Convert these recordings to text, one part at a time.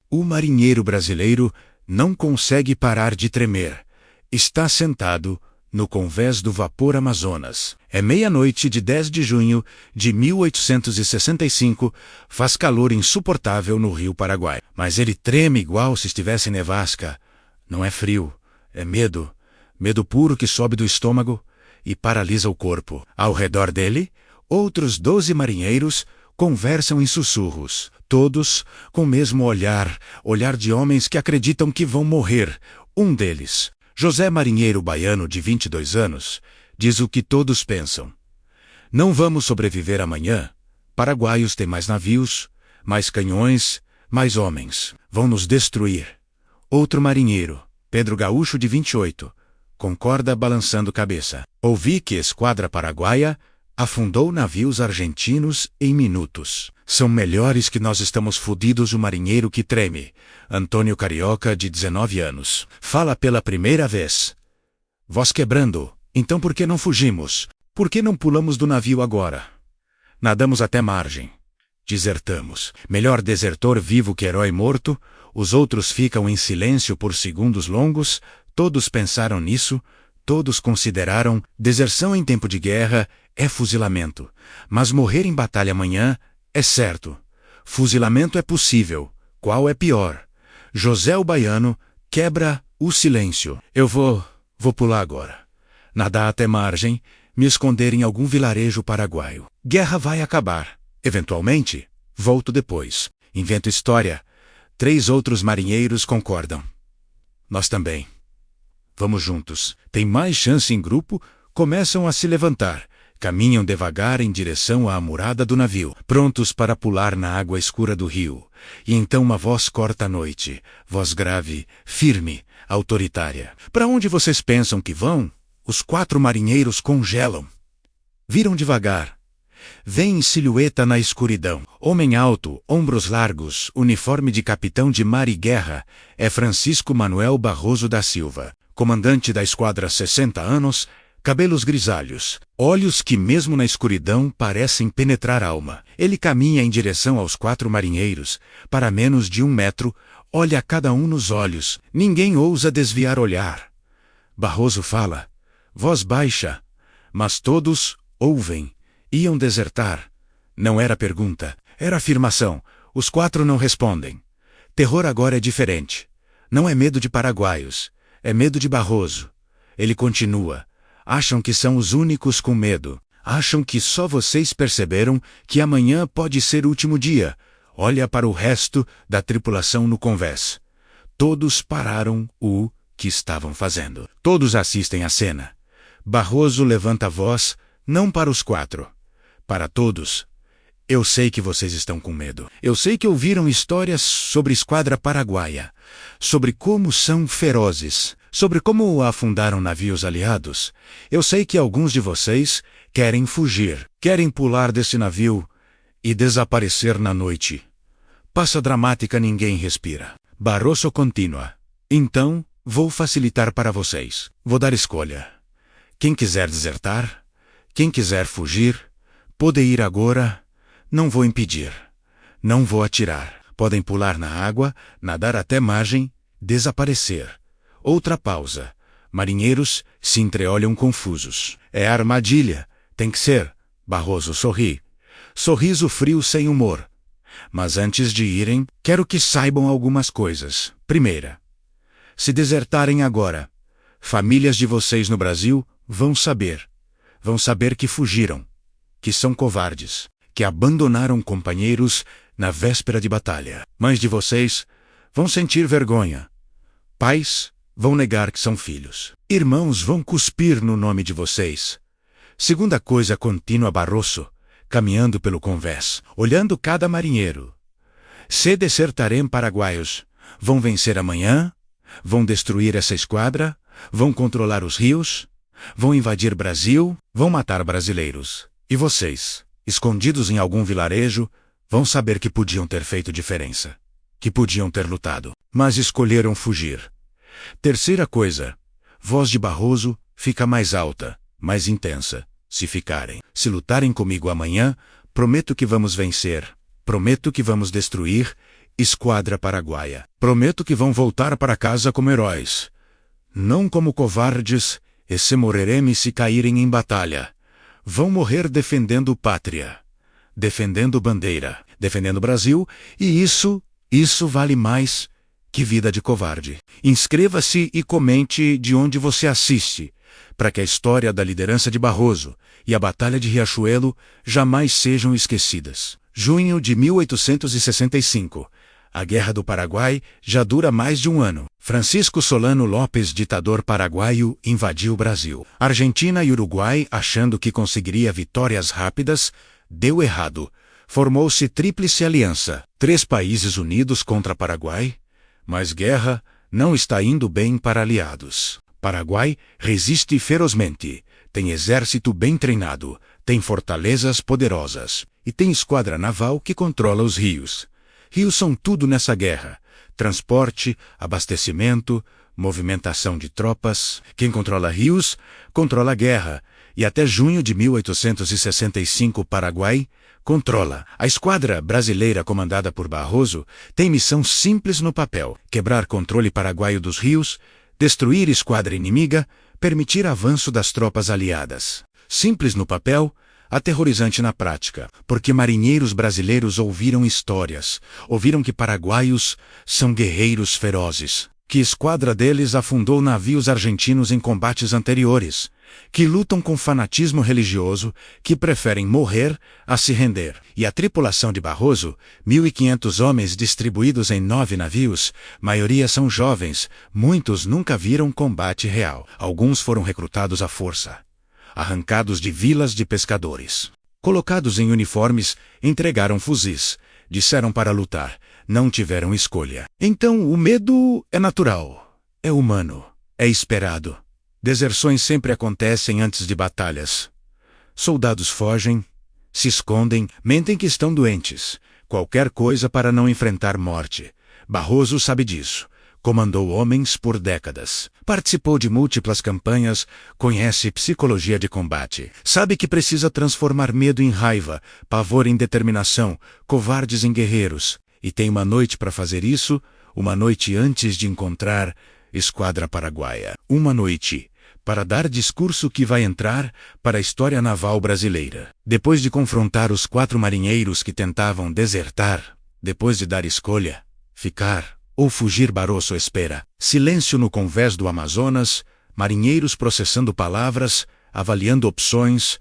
O marinheiro brasileiro não consegue parar de tremer. Está sentado no convés do vapor Amazonas. É meia-noite de 10 de junho de 1865, faz calor insuportável no Rio Paraguai. Mas ele treme igual se estivesse em nevasca. Não é frio, é medo. Medo puro que sobe do estômago e paralisa o corpo. Ao redor dele, outros 12 marinheiros conversam em sussurros. Todos com o mesmo olhar de homens que acreditam que vão morrer. Um deles, José Marinheiro Baiano, de 22 anos, diz o que todos pensam. Não vamos sobreviver amanhã. Paraguaios têm mais navios, mais canhões, mais homens. Vão nos destruir. Outro marinheiro, Pedro Gaúcho, de 28, concorda balançando cabeça. Ouvi que a esquadra paraguaia afundou navios argentinos em minutos. São melhores que nós, estamos fudidos. O marinheiro que treme, Antônio Carioca, de 19 anos, fala pela primeira vez. Voz quebrando. Então por que não fugimos? Por que não pulamos do navio agora? Nadamos até margem. Desertamos. Melhor desertor vivo que herói morto. Os outros ficam em silêncio por segundos longos. Todos pensaram nisso. Todos consideraram deserção em tempo de guerra é fuzilamento. Mas morrer em batalha amanhã é certo. Fuzilamento é possível. Qual é pior? José o Baiano quebra o silêncio. Eu vou pular agora. Nadar até margem, me esconder em algum vilarejo paraguaio. Guerra vai acabar. Eventualmente, volto depois. Invento história. 3 outros marinheiros concordam. Nós também. Vamos juntos. Tem mais chance em grupo. Começam a se levantar. Caminham devagar em direção à amurada do navio, prontos para pular na água escura do rio. E então uma voz corta a noite. Voz grave, firme, autoritária. Para onde vocês pensam que vão? Os 4 marinheiros congelam. Viram devagar. Vem em silhueta na escuridão. Homem alto, ombros largos, uniforme de capitão de mar e guerra. É Francisco Manuel Barroso da Silva, comandante da esquadra, 60 anos, cabelos grisalhos, olhos que mesmo na escuridão parecem penetrar a alma. Ele caminha em direção aos 4 marinheiros, para menos de 1 metro, olha cada um nos olhos. Ninguém ousa desviar olhar. Barroso fala, voz baixa, mas todos ouvem. Iam desertar. Não era pergunta, era afirmação. Os 4 não respondem. Terror agora é diferente. Não é medo de paraguaios, é medo de Barroso. Ele continua. Acham que são os únicos com medo. Acham que só vocês perceberam que amanhã pode ser o último dia. Olha para o resto da tripulação no convés. Todos pararam o que estavam fazendo. Todos assistem à cena. Barroso levanta a voz, não para os 4. Para todos. Eu sei que vocês estão com medo. Eu sei que ouviram histórias sobre a esquadra paraguaia. Sobre como são ferozes. Sobre como afundaram navios aliados. Eu sei que alguns de vocês querem fugir. Querem pular desse navio e desaparecer na noite. Passa dramática, ninguém respira. Barroso continua. Então, vou facilitar para vocês. Vou dar escolha. Quem quiser desertar, quem quiser fugir, pode ir agora. Não vou impedir. Não vou atirar. Podem pular na água, nadar até margem, desaparecer. Outra pausa. Marinheiros se entreolham confusos. É armadilha. Tem que ser. Barroso sorri. Sorriso frio sem humor. Mas antes de irem, quero que saibam algumas coisas. Primeira. Se desertarem agora, famílias de vocês no Brasil vão saber. Vão saber que fugiram. Que são covardes. Que abandonaram companheiros na véspera de batalha. Mães de vocês vão sentir vergonha. Pais vão negar que são filhos. Irmãos vão cuspir no nome de vocês. Segunda coisa, continua Barroso, caminhando pelo convés, olhando cada marinheiro. Se desertarem paraguaios, vão vencer amanhã? Vão destruir essa esquadra? Vão controlar os rios? Vão invadir Brasil? Vão matar brasileiros? E vocês, escondidos em algum vilarejo, vão saber que podiam ter feito diferença. Que podiam ter lutado, mas escolheram fugir. Terceira coisa, voz de Barroso fica mais alta, mais intensa. Se ficarem, se lutarem comigo amanhã, prometo que vamos vencer, prometo que vamos destruir Esquadra Paraguaia. Prometo que vão voltar para casa como heróis, não como covardes, e se morrerem se caírem em batalha. Vão morrer defendendo pátria, defendendo bandeira, defendendo Brasil, e isso vale mais que vida de covarde. Inscreva-se e comente de onde você assiste, para que a história da liderança de Barroso e a Batalha de Riachuelo jamais sejam esquecidas. Junho de 1865. A Guerra do Paraguai já dura mais de um ano. Francisco Solano Lopes, ditador paraguaio, invadiu o Brasil. Argentina e Uruguai, achando que conseguiria vitórias rápidas, deu errado. Formou-se Tríplice Aliança. 3 países unidos contra Paraguai, mas guerra não está indo bem para aliados. Paraguai resiste ferozmente, tem exército bem treinado, tem fortalezas poderosas e tem esquadra naval que controla os rios. Rios são tudo nessa guerra: transporte, abastecimento, movimentação de tropas. Quem controla rios, controla a guerra, e até junho de 1865 o Paraguai controla. A esquadra brasileira comandada por Barroso tem missão simples no papel: quebrar controle paraguaio dos rios, destruir esquadra inimiga, permitir avanço das tropas aliadas. Simples no papel, aterrorizante na prática, porque marinheiros brasileiros ouviram histórias, ouviram que paraguaios são guerreiros ferozes, que esquadra deles afundou navios argentinos em combates anteriores, que lutam com fanatismo religioso, que preferem morrer a se render. E a tripulação de Barroso, 1.500 homens distribuídos em 9 navios, maioria são jovens, muitos nunca viram combate real. Alguns foram recrutados à força, arrancados de vilas de pescadores. Colocados em uniformes, entregaram fuzis, disseram para lutar, não tiveram escolha. Então o medo é natural, é humano, é esperado. Deserções sempre acontecem antes de batalhas. Soldados fogem, se escondem, mentem que estão doentes, qualquer coisa para não enfrentar morte. Barroso sabe disso. Comandou homens por décadas. Participou de múltiplas campanhas, conhece psicologia de combate. Sabe que precisa transformar medo em raiva, pavor em determinação, covardes em guerreiros. E tem uma noite para fazer isso, uma noite antes de encontrar Esquadra Paraguaia. Uma noite para dar discurso que vai entrar para a história naval brasileira. Depois de confrontar os 4 marinheiros que tentavam desertar, depois de dar escolha, ficar ou fugir, Barroso espera. Silêncio no convés do Amazonas, marinheiros processando palavras, avaliando opções,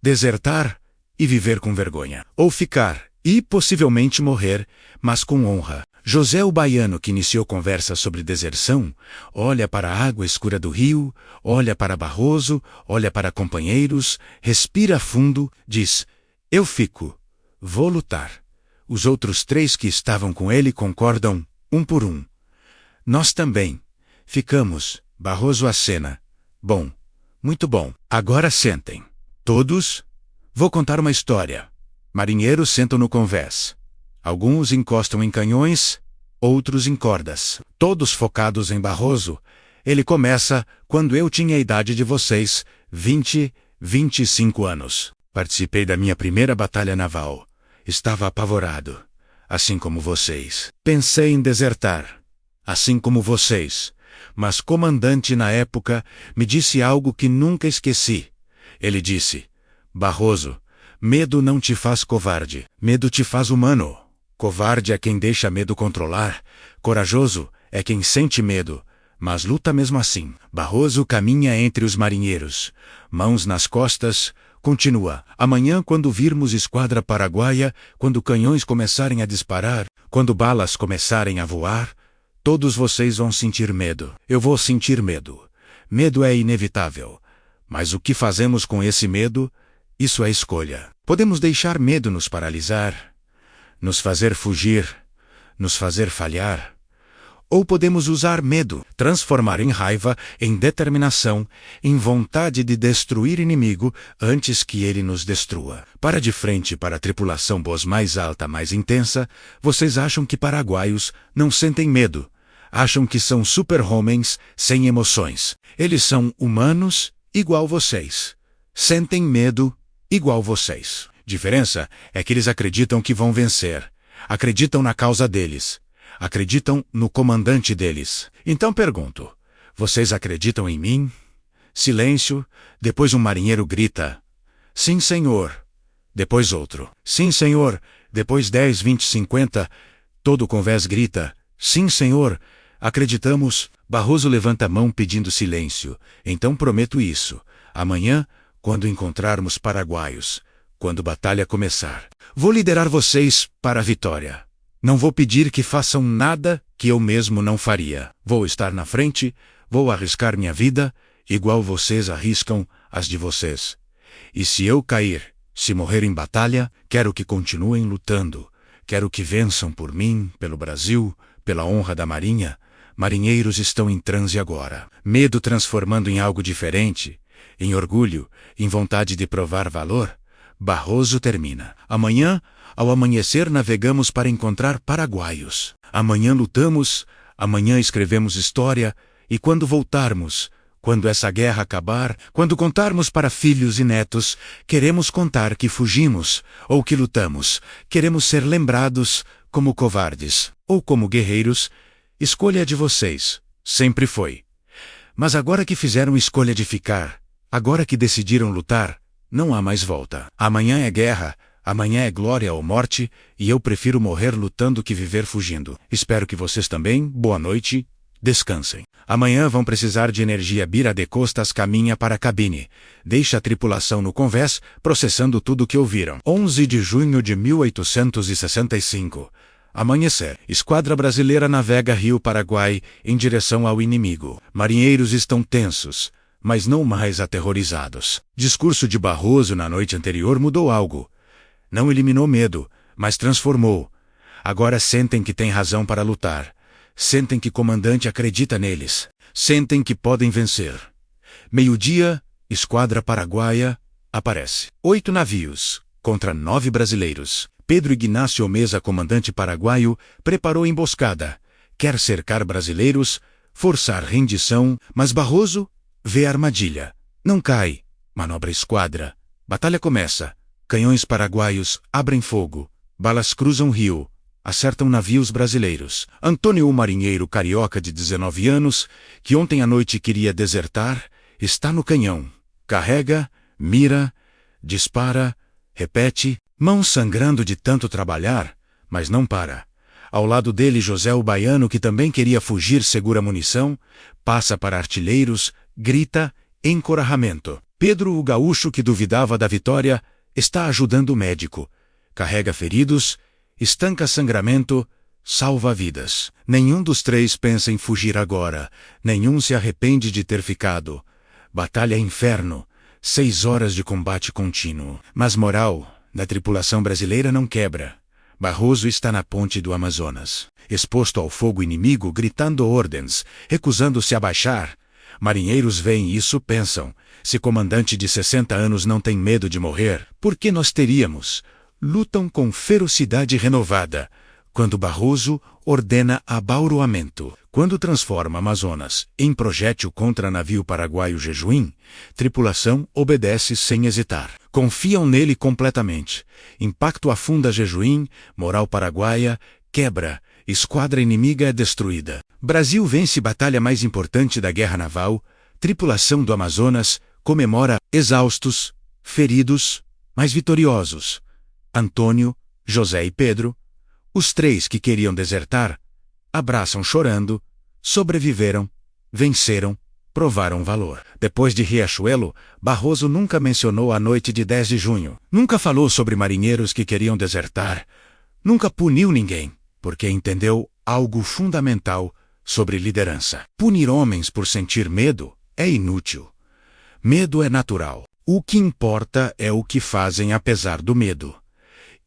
desertar e viver com vergonha. Ou ficar e possivelmente morrer, mas com honra. José o Baiano, que iniciou conversa sobre deserção, olha para a água escura do rio, olha para Barroso, olha para companheiros, respira fundo, diz: eu fico, vou lutar. Os outros 3 que estavam com ele concordam, um por um. Nós também. Ficamos. Barroso acena. Bom. Muito bom. Agora sentem. Todos? Vou contar uma história. Marinheiros sentam no convés. Alguns encostam em canhões, outros em cordas. Todos focados em Barroso. Ele começa quando eu tinha a idade de vocês, 20, 25 anos. Participei da minha primeira batalha naval. Estava apavorado. Assim como vocês. Pensei em desertar, assim como vocês. Mas comandante na época me disse algo que nunca esqueci. Ele disse: Barroso, medo não te faz covarde, medo te faz humano. Covarde é quem deixa medo controlar, corajoso é quem sente medo, mas luta mesmo assim. Barroso caminha entre os marinheiros, mãos nas costas. Continua. Amanhã, quando virmos Esquadra Paraguaia, quando canhões começarem a disparar, quando balas começarem a voar, todos vocês vão sentir medo. Eu vou sentir medo. Medo é inevitável. Mas o que fazemos com esse medo? Isso é escolha. Podemos deixar medo nos paralisar, nos fazer fugir, nos fazer falhar. Ou podemos usar medo, transformar em raiva, em determinação, em vontade de destruir inimigo antes que ele nos destrua. Para de frente para a tripulação voz mais alta, mais intensa, vocês acham que paraguaios não sentem medo. Acham que são super-homens sem emoções. Eles são humanos igual vocês. Sentem medo igual vocês. Diferença é que eles acreditam que vão vencer. Acreditam na causa deles. Acreditam no comandante deles. Então pergunto: vocês acreditam em mim? Silêncio. Depois um marinheiro grita: sim, senhor. Depois outro: sim, senhor. Depois 10, 20, 50. Todo o convés grita: sim, senhor. Acreditamos. Barroso levanta a mão pedindo silêncio. Então prometo isso. Amanhã, quando encontrarmos paraguaios, quando a batalha começar, vou liderar vocês para a vitória. Não vou pedir que façam nada que eu mesmo não faria. Vou estar na frente, vou arriscar minha vida, igual vocês arriscam as de vocês. E se eu cair, se morrer em batalha, quero que continuem lutando. Quero que vençam por mim, pelo Brasil, pela honra da Marinha. Marinheiros estão em transe agora. Medo transformando em algo diferente, em orgulho, em vontade de provar valor. Barroso termina. Amanhã, ao amanhecer, navegamos para encontrar paraguaios. Amanhã lutamos, amanhã escrevemos história, e quando voltarmos, quando essa guerra acabar, quando contarmos para filhos e netos, queremos contar que fugimos ou que lutamos. Queremos ser lembrados como covardes ou como guerreiros. Escolha é de vocês. Sempre foi. Mas agora que fizeram escolha de ficar, agora que decidiram lutar, não há mais volta. Amanhã é guerra, amanhã é glória ou morte, e eu prefiro morrer lutando que viver fugindo. Espero que vocês também. Boa noite. Descansem. Amanhã vão precisar de energia. Bira de Costas caminha para a cabine. Deixa a tripulação no convés, processando tudo o que ouviram. 11 de junho de 1865. Amanhecer. Esquadra brasileira navega Rio Paraguai em direção ao inimigo. Marinheiros estão tensos, mas não mais aterrorizados. Discurso de Barroso na noite anterior mudou algo. Não eliminou medo, mas transformou. Agora sentem que têm razão para lutar. Sentem que o comandante acredita neles. Sentem que podem vencer. Meio-dia, esquadra paraguaia aparece. 8 navios contra 9 brasileiros. Pedro Ignácio Meza, comandante paraguaio, preparou emboscada. Quer cercar brasileiros, forçar rendição, mas Barroso vê a armadilha. Não cai. Manobra esquadra. Batalha começa. Canhões paraguaios abrem fogo. Balas cruzam rio. Acertam navios brasileiros. Antônio, o marinheiro carioca de 19 anos, que ontem à noite queria desertar, está no canhão. Carrega, mira, dispara, repete, mãos sangrando de tanto trabalhar, mas não para. Ao lado dele, José o baiano, que também queria fugir, segura munição, passa para artilheiros, grita, encorajamento. Pedro, o gaúcho que duvidava da vitória, está ajudando o médico. Carrega feridos, estanca sangramento, salva vidas. Nenhum dos três pensa em fugir agora. Nenhum se arrepende de ter ficado. Batalha inferno. 6 horas de combate contínuo. Mas moral da tripulação brasileira não quebra. Barroso está na ponte do Amazonas, exposto ao fogo inimigo, gritando ordens, recusando-se a baixar. Marinheiros veem isso, pensam: se comandante de 60 anos não tem medo de morrer, por que nós teríamos? Lutam com ferocidade renovada. Quando Barroso ordena abauroamento, quando transforma Amazonas em projétil contra navio paraguaio Jejuim, tripulação obedece sem hesitar. Confiam nele completamente. Impacto afunda Jejuim, moral paraguaia quebra, esquadra inimiga é destruída. Brasil vence batalha mais importante da guerra naval, tripulação do Amazonas comemora, exaustos, feridos, mas vitoriosos. Antônio, José e Pedro, os 3 que queriam desertar, abraçam chorando, sobreviveram, venceram, provaram valor. Depois de Riachuelo, Barroso nunca mencionou a noite de 10 de junho. Nunca falou sobre marinheiros que queriam desertar. Nunca puniu ninguém, porque entendeu algo fundamental sobre liderança. Punir homens por sentir medo é inútil. Medo é natural. O que importa é o que fazem apesar do medo.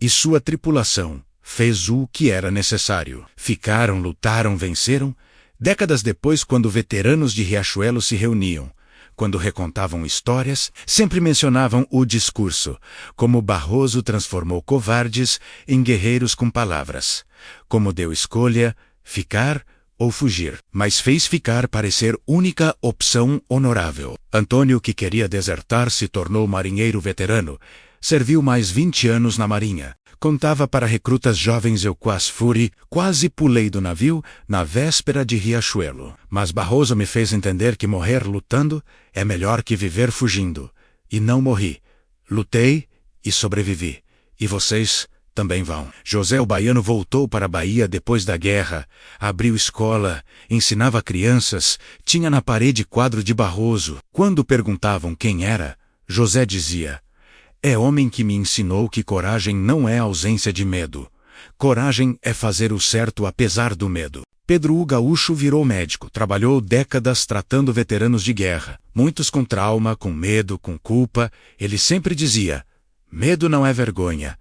E sua tripulação fez o que era necessário. Ficaram, lutaram, venceram. Décadas depois, quando veteranos de Riachuelo se reuniam, quando recontavam histórias, sempre mencionavam o discurso, como Barroso transformou covardes em guerreiros com palavras, como deu escolha, ficar ou fugir, mas fez ficar parecer única opção honorável. Antônio, que queria desertar, se tornou marinheiro veterano. Serviu mais 20 anos na Marinha. Contava para recrutas jovens: eu quase pulei do navio na véspera de Riachuelo. Mas Barroso me fez entender que morrer lutando é melhor que viver fugindo. E não morri. Lutei e sobrevivi. E vocês também vão. José o Baiano voltou para a Bahia depois da guerra, abriu escola, ensinava crianças, tinha na parede quadro de Barroso. Quando perguntavam quem era, José dizia: é homem que me ensinou que coragem não é ausência de medo. Coragem é fazer o certo apesar do medo. Pedro o Gaúcho virou médico, trabalhou décadas tratando veteranos de guerra, muitos com trauma, com medo, com culpa. Ele sempre dizia: medo não é vergonha.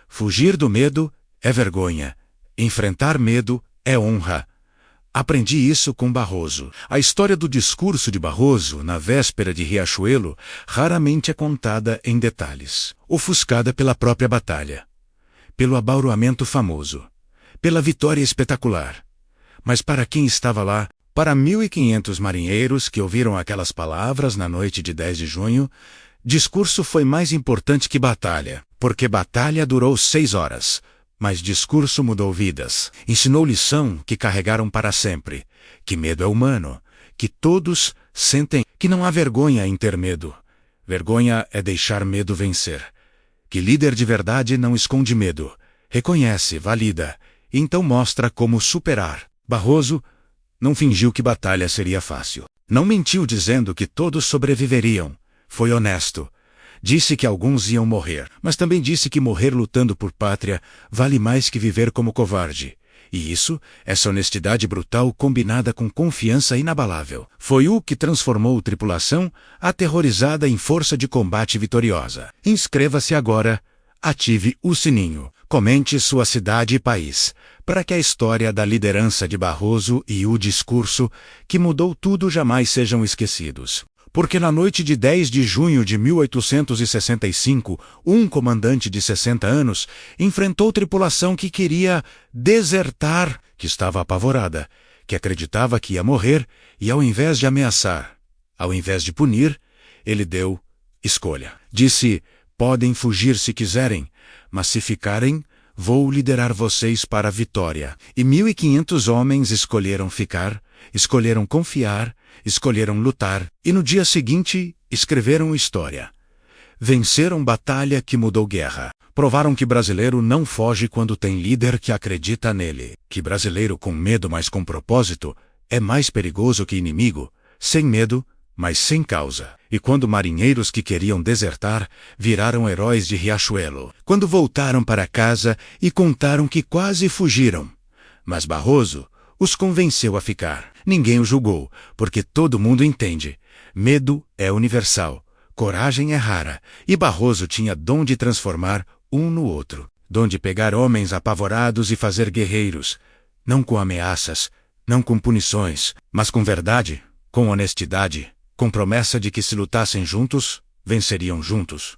Fugir do medo é vergonha. Enfrentar medo é honra. Aprendi isso com Barroso. A história do discurso de Barroso, na véspera de Riachuelo, raramente é contada em detalhes. Ofuscada pela própria batalha, pelo abauroamento famoso, pela vitória espetacular. Mas para quem estava lá, para 1.500 marinheiros que ouviram aquelas palavras na noite de 10 de junho, discurso foi mais importante que batalha, porque batalha durou 6 horas, mas discurso mudou vidas, ensinou lição que carregaram para sempre, que medo é humano, que todos sentem, que não há vergonha em ter medo. Vergonha é deixar medo vencer. Que líder de verdade não esconde medo, reconhece, valida, e então mostra como superar. Barroso não fingiu que batalha seria fácil. Não mentiu dizendo que todos sobreviveriam. Foi honesto. Disse que alguns iam morrer, mas também disse que morrer lutando por pátria vale mais que viver como covarde. E isso, essa honestidade brutal combinada com confiança inabalável, foi o que transformou a tripulação aterrorizada em força de combate vitoriosa. Inscreva-se agora, ative o sininho, comente sua cidade e país, para que a história da liderança de Barroso e o discurso que mudou tudo jamais sejam esquecidos. Porque na noite de 10 de junho de 1865, um comandante de 60 anos enfrentou tripulação que queria desertar, que estava apavorada, que acreditava que ia morrer, e ao invés de ameaçar, ao invés de punir, ele deu escolha. Disse: podem fugir se quiserem, mas se ficarem, vou liderar vocês para a vitória. E 1.500 homens escolheram ficar, escolheram confiar, escolheram lutar, e no dia seguinte escreveram história. Venceram batalha que mudou guerra. Provaram que brasileiro não foge quando tem líder que acredita nele. Que brasileiro com medo, mas com propósito, é mais perigoso que inimigo, sem medo, mas sem causa. E quando marinheiros que queriam desertar viraram heróis de Riachuelo. Quando voltaram para casa e contaram que quase fugiram. Mas Barroso os convenceu a ficar. Ninguém o julgou, porque todo mundo entende. Medo é universal, coragem é rara, e Barroso tinha dom de transformar um no outro. Dom de pegar homens apavorados e fazer guerreiros, não com ameaças, não com punições, mas com verdade, com honestidade, com promessa de que se lutassem juntos, venceriam juntos.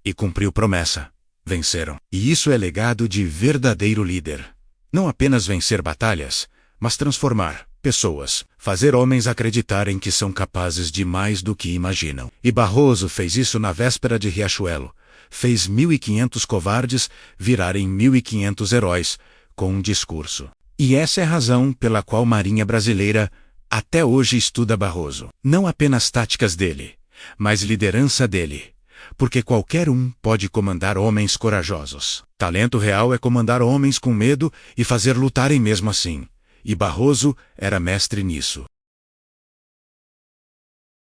E cumpriu promessa. Venceram. E isso é legado de verdadeiro líder. Não apenas vencer batalhas, mas transformar pessoas, fazer homens acreditarem que são capazes de mais do que imaginam. E Barroso fez isso na véspera de Riachuelo. Fez 1.500 covardes virarem 1.500 heróis, com um discurso. E essa é a razão pela qual Marinha Brasileira até hoje estuda Barroso. Não apenas táticas dele, mas liderança dele. Porque qualquer um pode comandar homens corajosos. Talento real é comandar homens com medo e fazer lutarem mesmo assim. E Barroso era mestre nisso.